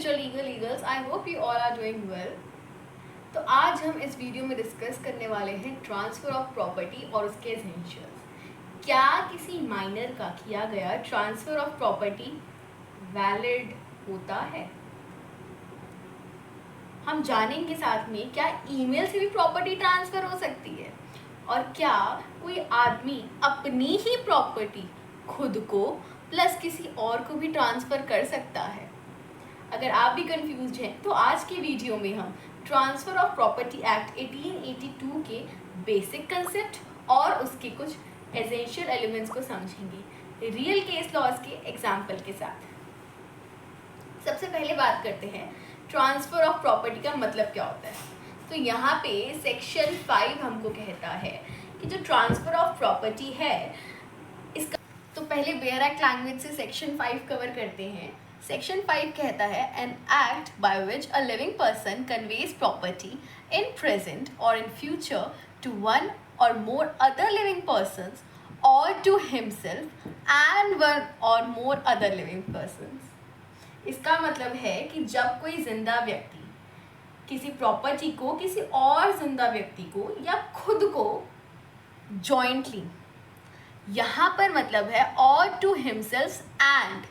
Future legals, I hope you all are doing well. तो आज हम इस वीडियो में डिस्कस करने वाले हैं ट्रांसफ़र ऑफ प्रॉपर्टी और उसके एसेंशियल्स। क्या किसी माइनर का किया गया ट्रांसफ़र ऑफ प्रॉपर्टी वैलिड होता है? हम जानेंगे साथ में क्या ईमेल से भी प्रॉपर्टी ट्रांसफ़र हो सकती है, और क्या कोई आदमी अपनी ही प्रॉपर्टी खुद को प्लस किसी और को भी ट्रांसफ़र कर सकता है। अगर आप भी कंफ्यूज हैं तो आज के वीडियो में हम ट्रांसफ़र ऑफ प्रॉपर्टी एक्ट 1882 के बेसिक कंसेप्ट और उसके कुछ एसेंशियल एलिमेंट्स को समझेंगे रियल केस लॉज के एग्जाम्पल के साथ। सबसे पहले बात करते हैं ट्रांसफ़र ऑफ प्रॉपर्टी का मतलब क्या होता है। तो यहाँ पे सेक्शन 5 हमको कहता है कि जो ट्रांसफ़र ऑफ प्रॉपर्टी है इसका, तो पहले बेयर एक्ट लैंग्वेज से सेक्शन 5 कवर करते हैं। सेक्शन 5 कहता है an act by which a living person conveys property in present और इन फ्यूचर टू वन और मोर अदर लिविंग पर्सन्स और टू हिमसेल्फ एंड वन और मोर अदर लिविंग पर्सन्स। इसका मतलब है कि जब कोई जिंदा व्यक्ति किसी प्रॉपर्टी को किसी और जिंदा व्यक्ति को या खुद को जॉइंटली, यहाँ पर मतलब है और टू हिमसेल्फ एंड,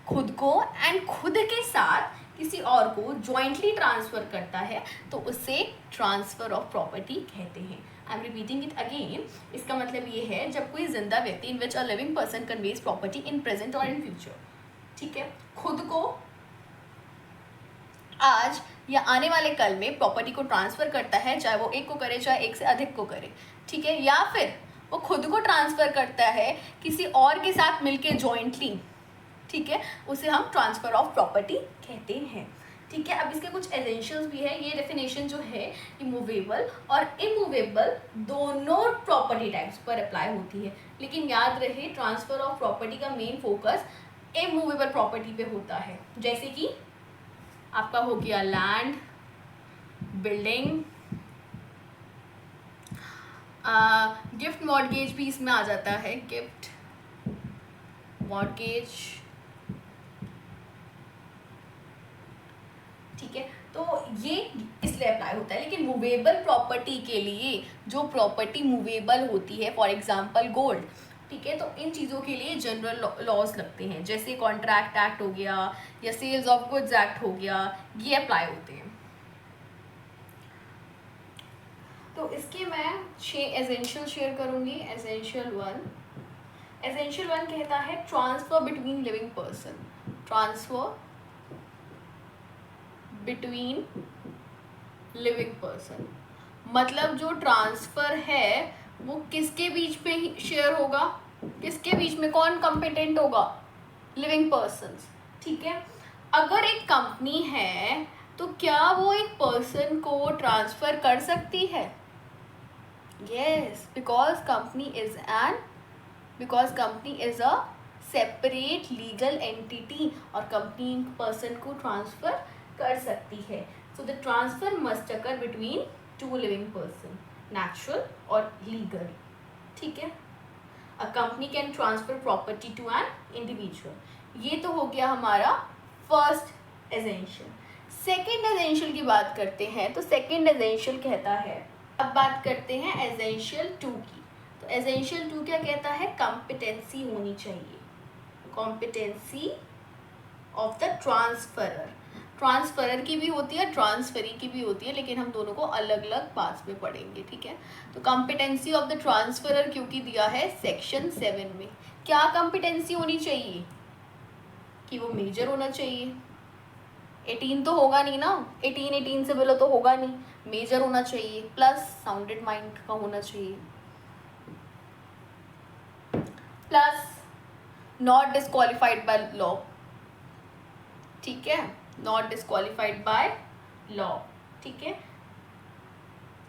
खुद को एंड खुद के साथ किसी और को जॉइंटली ट्रांसफ़र करता है तो उसे ट्रांसफ़र ऑफ प्रॉपर्टी कहते हैं। I am repeating it again. इसका मतलब ये है जब कोई जिंदा व्यक्ति in which a living person conveys property in present और इन फ्यूचर, ठीक है, खुद को आज या आने वाले कल में प्रॉपर्टी को ट्रांसफ़र करता है, चाहे वो एक को करे चाहे एक से अधिक को करे, ठीक है, या फिर वो खुद को ट्रांसफ़र करता है किसी और के साथ मिलके जॉइंटली, ठीक है, उसे हम ट्रांसफ़र ऑफ प्रॉपर्टी कहते हैं। ठीक है, अब इसके कुछ एसेंशियल्स भी है। ये डेफिनेशन जो है मूवेबल और इमूवेबल दोनों प्रॉपर्टी टाइप्स पर अप्लाई होती है, लेकिन याद रहे ट्रांसफ़र ऑफ प्रॉपर्टी का मेन फोकस इमूवेबल प्रॉपर्टी पे होता है। जैसे कि आपका हो गया लैंड, बिल्डिंग, गिफ्ट मॉर्गेज भी इसमें आ जाता है, गिफ्ट मॉर्गेज, ठीक है, तो ये इसलिए अप्लाई होता है। लेकिन मूवेबल प्रॉपर्टी के लिए जो प्रॉपर्टी मूवेबल होती है, फॉर एग्जांपल गोल्ड, ठीक है, तो इन चीज़ों के लिए जनरल लॉज लगते हैं, जैसे कॉन्ट्रैक्ट एक्ट हो गया या सेल्स ऑफ गुड्स एक्ट हो गया, ये अप्लाई होते हैं। तो इसके मैं 6 एसेंशियल शेयर करूंगी। एसेंशियल वन कहता है transfer between living person, transfer between living person, मतलब जो ट्रांसफ़र है वो किसके बीच में ही शेयर होगा, किसके बीच में, कौन कॉम्पिटेंट होगा, लिविंग पर्सन्स, ठीक है। अगर एक कंपनी है तो क्या वो एक पर्सन को ट्रांसफ़र कर सकती है? Yes, because company is a separate legal entity और कंपनी पर्सन को ट्रांसफ़र कर सकती है। So the transfer must occur between two living person, natural और लीगल, ठीक है। A company can transfer property to an individual. ये तो हो गया हमारा फर्स्ट एसेंशियल। सेकेंड एसेंशियल की बात करते हैं। तो सेकेंड एसेंशियल कहता है, अब बात करते हैं एसेंशियल 2 की। तो एसेंशियल 2 क्या कहता है? कॉम्पिटेंसी होनी चाहिए, competency of the transferor. Transferor की भी होती है, ट्रांसफरी की भी होती है, लेकिन हम दोनों को अलग अलग पार्ट्स में पढ़ेंगे, ठीक है। तो कॉम्पिटेंसी ऑफ द ट्रांसफरर क्योंकि दिया है सेक्शन 7 में, क्या कॉम्पिटेंसी होनी चाहिए कि वो मेजर होना चाहिए। 18 तो होगा नहीं ना, 18 से बिलो तो होगा नहीं, मेजर होना चाहिए, प्लस साउंडेड माइंड का होना चाहिए, plus not disqualified by law, ठीक है, नॉट डिस्क्वालिफाइड बाय लॉ, ठीक है।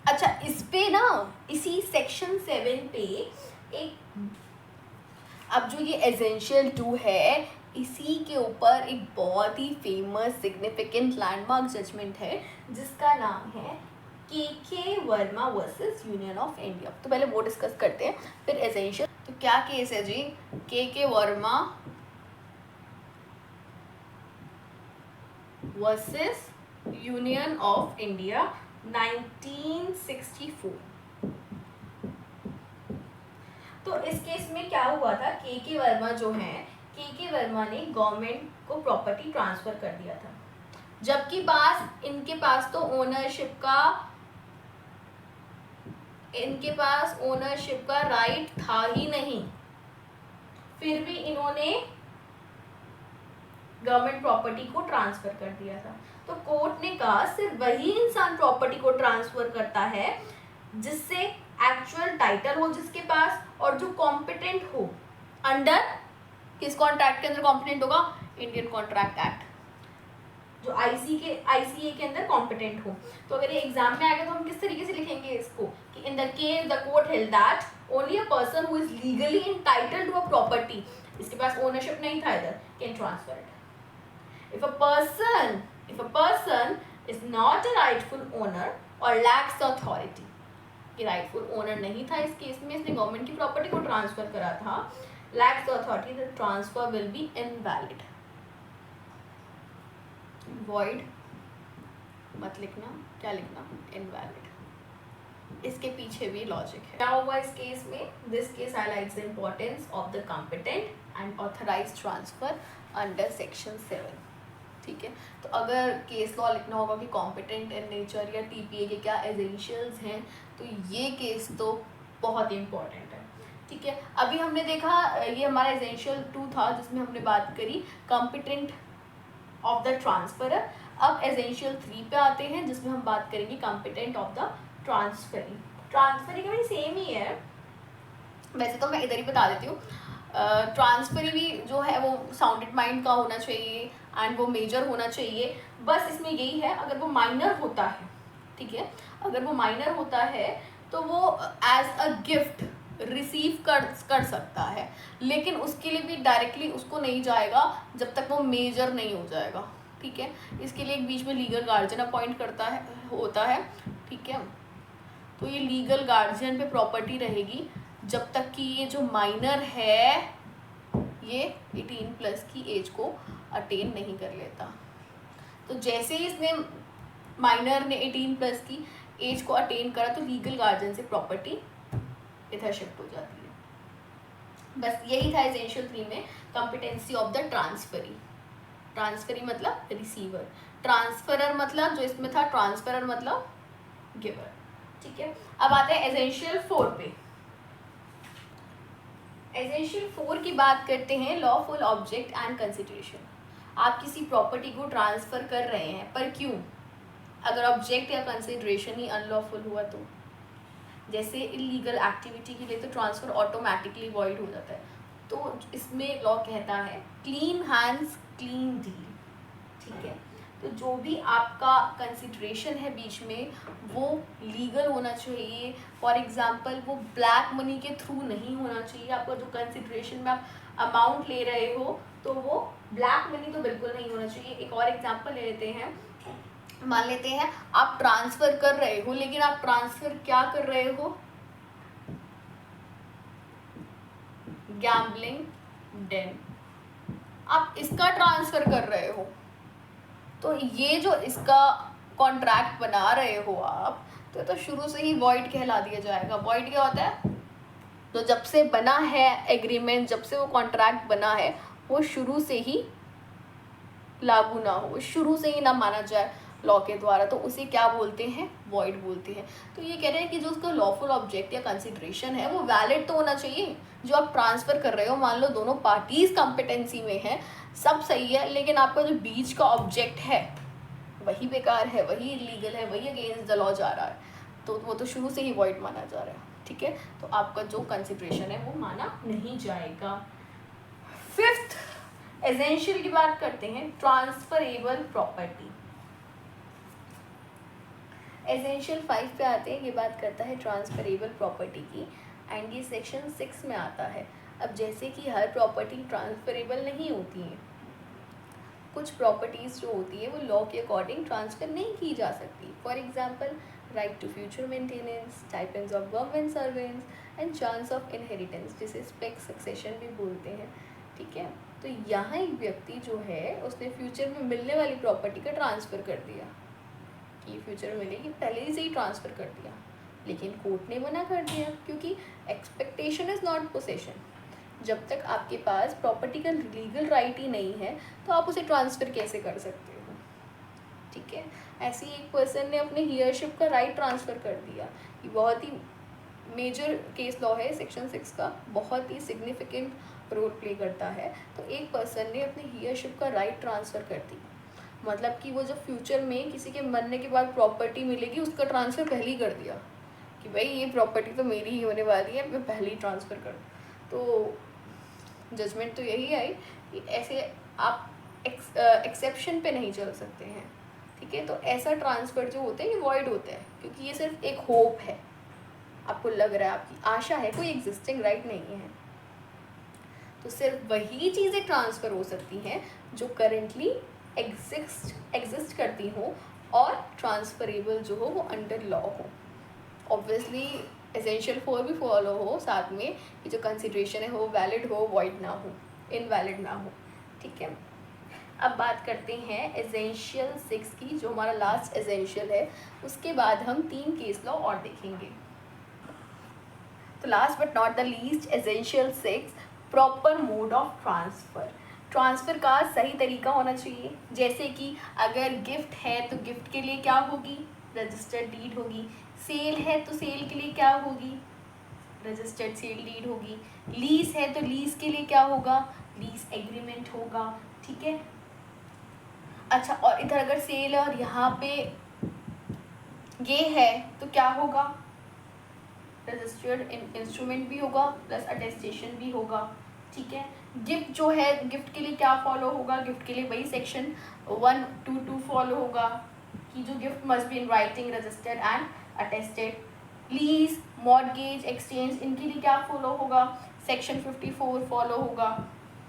अच्छा, इस पे ना इसी सेक्शन 7 पे एक, अब जो ये एसेंशियल 2 है इसी के ऊपर एक बहुत ही फेमस सिग्निफिकेंट लैंडमार्क जजमेंट है जिसका नाम है के Verma versus union of India. तो पहले वो डिस्कस करते हैं फिर एसेंशियल। तो क्या केस है जी? के Verma versus union of India 1964। तो इस केस में क्या हुआ था, के वर्मा जो हैं, के वर्मा ने गवर्नमेंट को प्रॉपर्टी ट्रांसफर कर दिया था, जबकि इनके पास तो ओनरशिप का राइट था ही नहीं, फिर भी इन्होंने गवर्नमेंट प्रॉपर्टी को ट्रांसफर कर दिया था। तो कोर्ट ने कहा सिर्फ वही इंसान प्रॉपर्टी को ट्रांसफर करता है जिससे एक्चुअल टाइटल हो जिसके पास, और जो कॉम्पिटेंट हो अंडर किस कॉन्ट्रैक्ट के अंदर कॉम्पिटेंट होगा, इंडियन कॉन्ट्रैक्ट एक्ट, जो आईसीए के अंदर कॉम्पिटेंट हो। तो अगर ये एग्जाम में आएगा तो हम किस तरीके से लिखेंगे इसको कि in the case the court held that only a person who is legally entitled to a property, इसके पास ओनरशिप नहीं था इधर, can transfer it. If a person is not a rightful owner or lacks the authority, ये rightful owner नहीं था इस case में, इसने गवर्नमेंट की प्रॉपर्टी को ट्रांसफर करा था, lacks the authority, the transfer will be invalid। void मत लिखना, क्या लिखना, invalid। इसके पीछे भी लॉजिक है। क्या हुआ इस केस में, this case highlights the importance of the competent and authorised transfer under section 7। ठीक है, तो अगर केस लॉ लिखना होगा कि कॉम्पिटेंट इन नेचर या टीपीए के क्या एसेंशियल्स हैं, तो ये केस तो बहुत इम्पॉर्टेंट है। ठीक है, अभी हमने देखा ये हमारा एसेंशियल 2 था जिसमें हमने बात करी कॉम्पिटेंट ऑफ द ट्रांसफरर। अब एसेंशियल 3 पे आते हैं जिसमें हम बात करेंगे competent of the transferee. Transferee का भी सेम ही है, वैसे तो मैं इधर ही बता देती हूँ। ट्रांसफरी भी जो है वो साउंडेड माइंड का होना चाहिए एंड वो मेजर होना चाहिए, बस इसमें यही है अगर वो माइनर होता है, ठीक है, अगर वो माइनर होता है तो वो एज अ गिफ्ट रिसीव कर सकता है, लेकिन उसके लिए भी डायरेक्टली उसको नहीं जाएगा जब तक वो मेजर नहीं हो जाएगा। ठीक है, इसके लिए एक बीच में लीगल गार्जियन अपॉइंट होता है। ठीक है, तो ये लीगल गार्जियन पे प्रॉपर्टी रहेगी जब तक कि ये जो माइनर है ये 18+ की एज को अटेन नहीं कर लेता। तो जैसे ही इसने माइनर ने 18+ की एज को अटेन करा तो लीगल गार्जियन से प्रॉपर्टी इधर शिफ्ट हो जाती है। बस यही था एसेंशियल 3 में competency of the transferee. Transferee मतलब रिसीवर, ट्रांसफरर मतलब जो इसमें था, ट्रांसफरर मतलब गिवर। ठीक है, अब आते हैं एसेंशियल 4 पे। एसेंशियल 4 की बात करते हैं, लॉफुल ऑब्जेक्ट एंड कंसिडरेशन। आप किसी प्रॉपर्टी को ट्रांसफर कर रहे हैं, पर क्यों? अगर ऑब्जेक्ट या कंसिडरेशन ही अनलॉफुल हुआ तो, जैसे इलीगल एक्टिविटी के लिए तो ट्रांसफर ऑटोमेटिकली वॉइड हो जाता है। तो इसमें लॉ कहता है क्लीन हैंड्स क्लीन डील। ठीक है, तो जो भी आपका कंसिडरेशन है बीच में वो लीगल होना चाहिए। फॉर एग्जांपल वो ब्लैक मनी के थ्रू नहीं होना चाहिए। आपका जो कंसिडरेशन में आप अमाउंट ले रहे हो तो वो ब्लैक मनी तो बिल्कुल नहीं होना चाहिए। एक और एग्जांपल ले लेते हैं, मान लेते हैं आप ट्रांसफ़र कर रहे हो, लेकिन आप ट्रांसफ़र क्या कर रहे हो? गैम्बलिंग डेन, आप इसका ट्रांसफ़र कर रहे हो। तो ये जो इसका कॉन्ट्रैक्ट बना रहे हो आप, तो शुरू से ही वॉइड कहला दिया जाएगा। वॉइड क्या होता है? तो जब से बना है एग्रीमेंट, जब से वो कॉन्ट्रैक्ट बना है, वो शुरू से ही लागू ना हो, शुरू से ही ना माना जाए लॉ के द्वारा, तो उसे क्या बोलते हैं? वॉइड बोलते हैं। तो ये कह रहे हैं कि जो उसका लॉफुल ऑब्जेक्ट या कंसिडरेशन है वो वैलिड तो होना चाहिए। जो आप ट्रांसफ़र कर रहे हो, मान लो दोनों पार्टीज कॉम्पिटेंसी में है, सब सही है, लेकिन आपका जो बीच का ऑब्जेक्ट है वही बेकार है, वही इलीगल है, वही अगेंस्ट द लॉ जा रहा है, तो वो तो शुरू से ही वॉइड माना जा रहा है। ठीक है, तो आपका जो कंसिडरेशन है वो माना नहीं जाएगा। 5th एसेंशियल की बात करते हैं, ट्रांसफरेबल प्रॉपर्टी। एसेंशियल 5 पे आते हैं, ये बात करता है ट्रांसफरेबल प्रॉपर्टी की, एंड ये सेक्शन 6 में आता है। अब जैसे कि हर प्रॉपर्टी ट्रांसफरेबल नहीं होती है, कुछ प्रॉपर्टीज़ जो होती है वो लॉ के अकॉर्डिंग ट्रांसफ़र नहीं की जा सकती। For example right to future maintenance, टाइपेंस of government servants and chance of inheritance, जिसे स्पेक सक्सेशन भी बोलते हैं। ठीक है, तो यहाँ एक व्यक्ति जो है उसने फ्यूचर में मिलने वाली प्रॉपर्टी का ट्रांसफ़र कर दिया कि फ्यूचर में मिलेगी, पहले से ही ट्रांसफ़र कर दिया, लेकिन कोर्ट ने मना कर दिया क्योंकि एक्सपेक्टेशन इज़ नॉट पोसेशन। जब तक आपके पास प्रॉपर्टी का लीगल राइट ही नहीं है तो आप उसे ट्रांसफ़र कैसे कर सकते हो, ठीक है। ऐसे ही एक पर्सन ने अपने हियरशिप का राइट ट्रांसफ़र कर दिया, ये बहुत ही मेजर केस लॉ है, सेक्शन 6 का बहुत ही सिग्निफिकेंट रोल प्ले करता है। तो एक पर्सन ने अपनी हियरशिप का राइट ट्रांसफ़र कर दी, मतलब कि वो जब फ्यूचर में किसी के मरने के बाद प्रॉपर्टी मिलेगी उसका ट्रांसफ़र पहले ही कर दिया कि भाई ये प्रॉपर्टी तो मेरी ही होने वाली है, मैं पहले ही ट्रांसफ़र कर दूँ। तो जजमेंट तो यही आई कि ऐसे आप एक्सेप्शन पे नहीं चल सकते हैं, ठीक है। तो ऐसा ट्रांसफ़र जो होते हैं ये वॉइड होता है क्योंकि ये सिर्फ एक होप है, आपको लग रहा है, आपकी आशा है, कोई एग्जिस्टिंग राइट नहीं है। तो सिर्फ वही चीज़ें ट्रांसफ़र हो सकती हैं जो करेंटली एग्जिस्ट करती हो और ट्रांसफरेबल जो हो वो अंडर लॉ हो। ऑब्वियसली एसेंशियल 4 भी फॉलो हो साथ में कि जो कंसिडरेशन है वो वैलिड हो, वॉइड ना हो, इनवैलिड ना हो, ठीक है। अब बात करते हैं एसेंशियल 6 की, जो हमारा लास्ट एसेंशियल है। उसके बाद हम 3 केस लॉ और देखेंगे। तो last but not the least, essential 6, proper mode of transfer. Transfer का सही तरीका होना चाहिए, जैसे कि अगर गिफ्ट है तो गिफ्ट के लिए क्या होगी, रजिस्टर्ड डीड होगी। सेल है तो सेल के लिए क्या होगी, रजिस्टर्ड सेल डीड होगी। लीज है तो लीज के लिए क्या होगा, लीज एग्रीमेंट होगा, ठीक है। अच्छा, और इधर अगर सेल है और यहाँ पे ये है तो क्या होगा, रजिस्टर्ड इंस्ट्रूमेंट भी होगा प्लस अटेस्टेशन भी होगा, ठीक है। गिफ्ट जो है, गिफ्ट के लिए क्या फॉलो होगा, गिफ्ट के लिए वही सेक्शन 122 फॉलो होगा कि जो gift must be in writing, registered and attested. Lease, mortgage, exchange, इनके लिए क्या फॉलो होगा, सेक्शन 54 फॉलो होगा।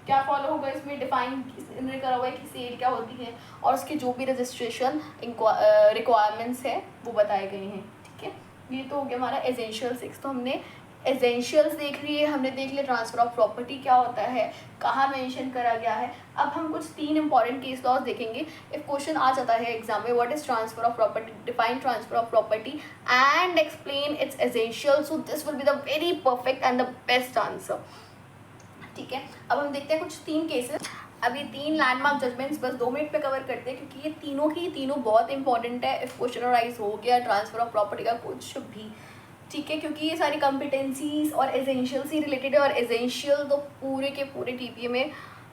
क्या फॉलो होगा, इसमें डिफाइन करा हुआ है कि सेल क्या होती है और उसके जो भी रजिस्ट्रेशन रिक्वायरमेंट्स है वो बताए गए हैं, ठीक है। ये तो हो गया हमारा एसेंशियल 6। तो हमने एसेंशियल्स देख लिए, हमने देख लिया ट्रांसफ़र ऑफ प्रॉपर्टी क्या होता है, कहाँ मेंशन करा गया है। अब हम कुछ 3 इंपॉर्टेंट केस लॉज देखेंगे। इफ क्वेश्चन आ जाता है एग्जाम में, what is transfer of property, define transfer of property and explain it's essential, so this will be the very perfect and the best answer, ठीक है। अब हम देखते हैं कुछ 3 केसेस। अब ये 3 लैंडमार्क जजमेंट्स बस 2 मिनट पे कवर करते हैं क्योंकि ये तीनों की तीनों बहुत इंपॉर्टेंट है। इफ क्वेश्चन राइज हो गया ट्रांसफ़र ऑफ प्रॉपर्टी का कुछ भी, ठीक है, क्योंकि ये सारी कॉम्पिटेंसीज और एसेंशियल से रिलेटेड है और एसेंशियल तो पूरे के पूरे टीपीए में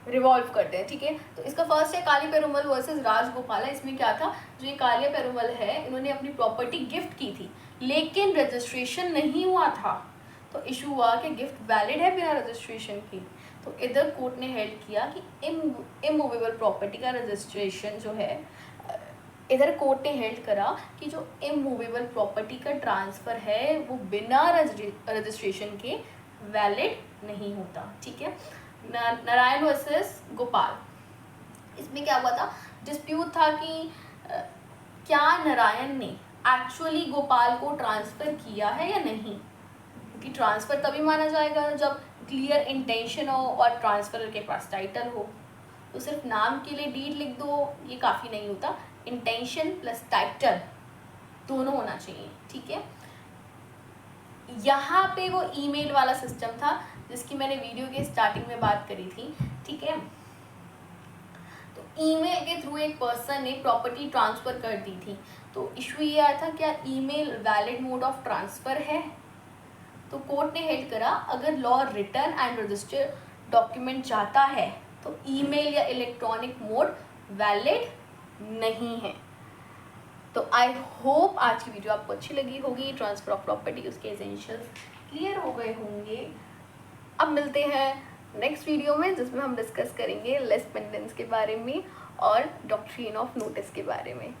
रिवॉल्व करते हैं, ठीक है। तो इसका फर्स्ट है काली पेरुमल वर्सेस राजगोपाला। इसमें क्या था, जो ये कालिया पेरुमल है इन्होंने अपनी प्रॉपर्टी गिफ्ट की थी लेकिन रजिस्ट्रेशन नहीं हुआ था, तो इशू हुआ कि गिफ्ट वैलिड है बिना रजिस्ट्रेशन की। तो इधर कोर्ट ने हेल्ड किया कि इमूवेबल प्रॉपर्टी का रजिस्ट्रेशन जो है, इधर कोर्ट ने हेल्ड करा कि जो इमूवेबल प्रॉपर्टी का ट्रांसफ़र है वो बिना रजिस्ट्रेशन के वैलिड नहीं होता, ठीक है। नारायण वर्सेस गोपाल, इसमें क्या हुआ था, डिस्प्यूट था कि क्या नारायण ने एक्चुअली गोपाल को ट्रांसफ़र किया है या नहीं, क्योंकि ट्रांसफ़र तभी माना जाएगा जब क्लियर इंटेंशन हो और ट्रांसफ़र के पास टाइटल हो। तो सिर्फ नाम के लिए डीड लिख दो ये काफ़ी नहीं होता, इंटेंशन प्लस टाइटल दोनों होना चाहिए, ठीक है। यहाँ पे वो ईमेल वाला सिस्टम था जिसकी मैंने वीडियो के स्टार्टिंग में बात करी थी, ठीक है। तो ईमेल के थ्रू एक पर्सन ने प्रॉपर्टी ट्रांसफ़र कर दी थी, तो इशू ये आया था क्या email valid mode of transfer है। तो कोर्ट ने हेल्ड करा अगर law return and registered document चाहता है तो ईमेल या इलेक्ट्रॉनिक मोड वैलिड नहीं है। तो आई होप आज की वीडियो आपको अच्छी लगी होगी, ट्रांसफ़र ऑफ प्रॉपर्टी उसके एसेंशियल्स क्लियर हो गए होंगे। अब मिलते हैं नेक्स्ट वीडियो में जिसमें हम डिस्कस करेंगे लेस पेंडेंस के बारे में और डॉक्ट्रिन ऑफ नोटिस के बारे में।